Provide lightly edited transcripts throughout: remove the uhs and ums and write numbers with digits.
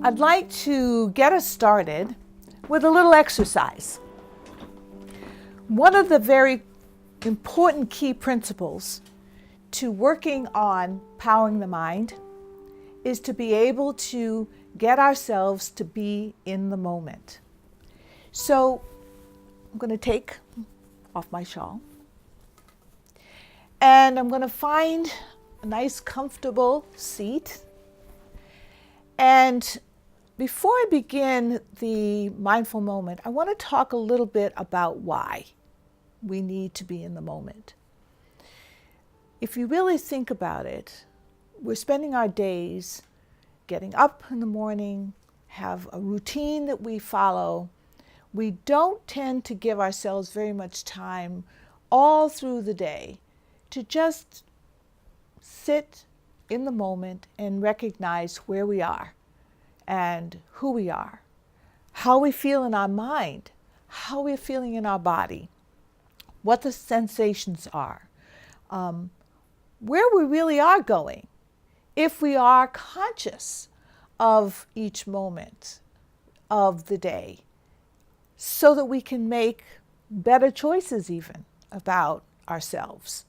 I'd like to get us started with a little exercise. One of the very important key principles to working on powering the mind is to be able to get ourselves to be in the moment. So I'm going to take off my shawl and I'm going to find a nice comfortable seat. And before I begin the mindful moment, I want to talk a little bit about why we need to be in the moment. If you really think about it, we're spending our days getting up in the morning, have a routine that we follow. We don't tend to give ourselves very much time all through the day to just sit in the moment and recognize where we are and who we are, how we feel in our mind, how we're feeling in our body, what the sensations are, where we really are going, if we are conscious of each moment of the day, so that we can make better choices even about ourselves,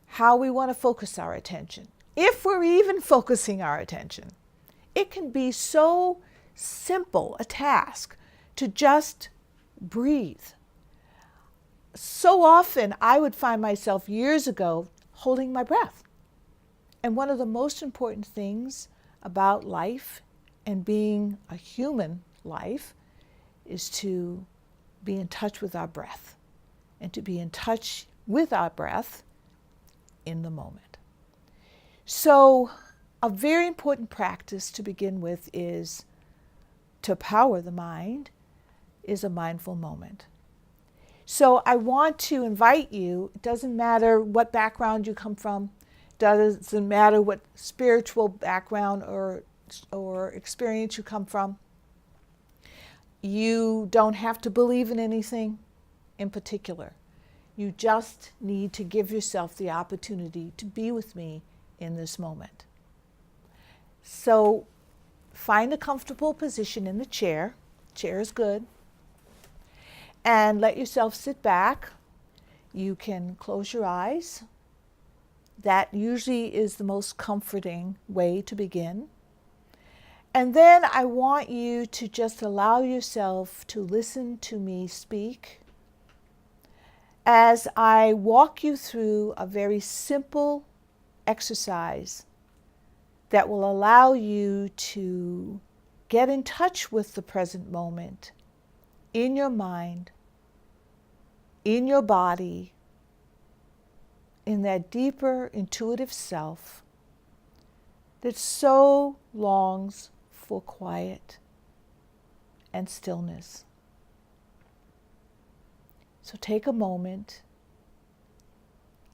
how we want to focus our attention, if we're even focusing our attention. It can be so simple a task to just breathe. So often I would find myself years ago holding my breath. And one of the most important things about life and being a human life is to be in touch with our breath and to be in touch with our breath in the moment. So a very important practice to begin with is to power the mind is a mindful moment. So I want to invite you, it doesn't matter what background you come from, doesn't matter what spiritual background or experience you come from. You don't have to believe in anything in particular. You just need to give yourself the opportunity to be with me in this moment. So find a comfortable position in the chair. Chair is good. And let yourself sit back. You can close your eyes. That usually is the most comforting way to begin. And then I want you to just allow yourself to listen to me speak as I walk you through a very simple exercise that will allow you to get in touch with the present moment in your mind, in your body, in that deeper intuitive self that so longs for quiet and stillness. So take a moment,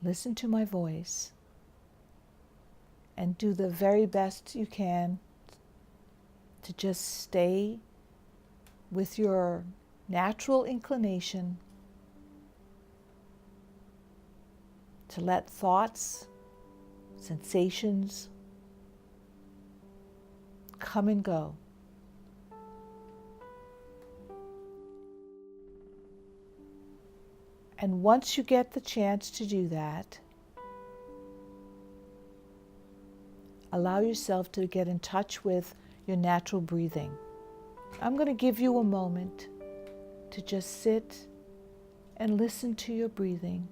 listen to my voice, and do the very best you can to just stay with your natural inclination to let thoughts, sensations come and go. And once you get the chance to do that, allow yourself to get in touch with your natural breathing. I'm going to give you a moment to just sit and listen to your breathing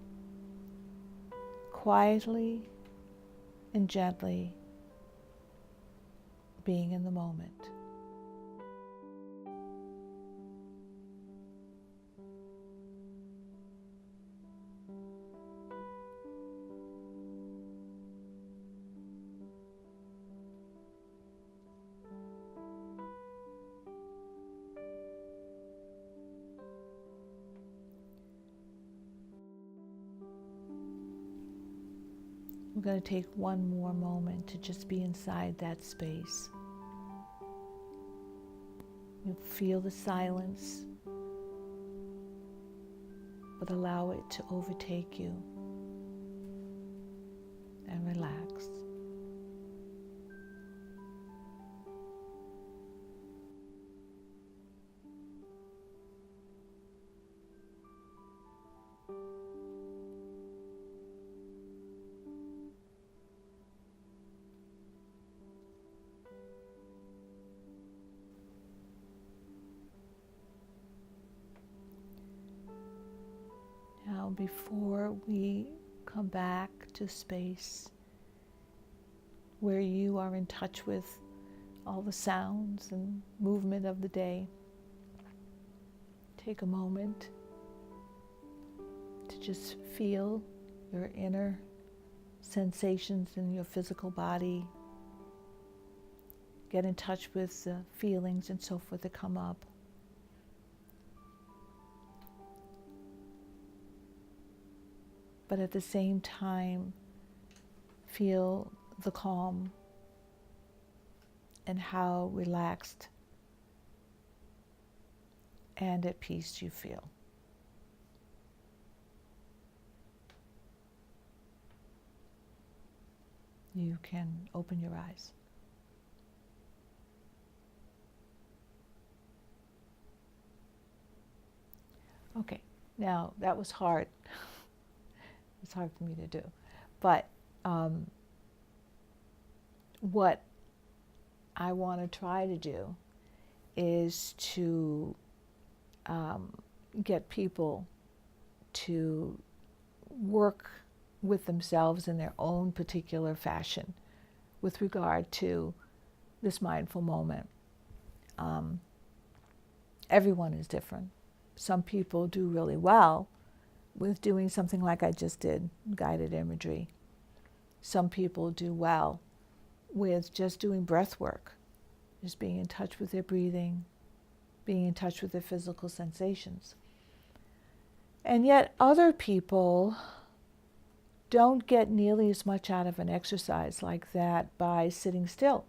quietly and gently, being in the moment. I'm going to take one more moment to just be inside that space. You feel the silence, but allow it to overtake you and relax. before we come back to space where you are in touch with all the sounds and movement of the day, take a moment to just feel your inner sensations in your physical body. Get in touch with the feelings and so forth that come up. But at the same time, feel the calm and how relaxed and at peace you feel. You can open your eyes. Okay, now that was hard. It's hard for me to do. But what I want to try to do is to get people to work with themselves in their own particular fashion with regard to this mindful moment. Everyone is different. Some people do really well with doing something like I just did, guided imagery. Some people do well with just doing breath work, just being in touch with their breathing, being in touch with their physical sensations. And yet other people don't get nearly as much out of an exercise like that by sitting still.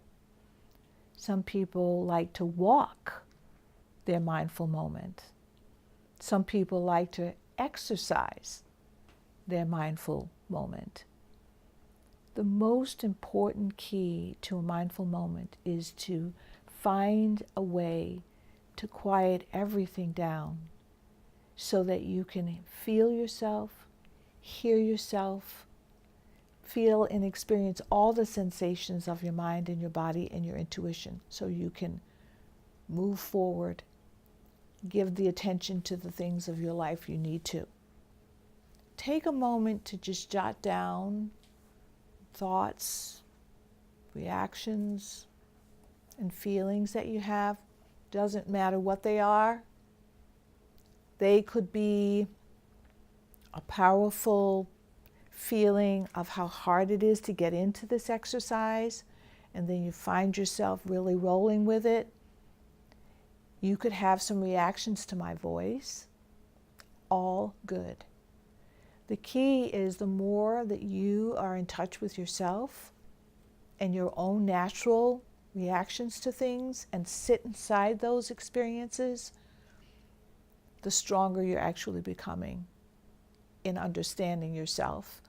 Some people like to walk their mindful moment. Some people like to exercise their mindful moment. The most important key to a mindful moment is to find a way to quiet everything down so that you can feel yourself, hear yourself, feel and experience all the sensations of your mind and your body and your intuition so you can move forward, give the attention to the things of your life you need to. Take a moment to just jot down thoughts, reactions, and feelings that you have. Doesn't matter what they are. They could be a powerful feeling of how hard it is to get into this exercise, and then you find yourself really rolling with it. You could have some reactions to my voice. All good. The key is the more that you are in touch with yourself and your own natural reactions to things and sit inside those experiences, the stronger you're actually becoming in understanding yourself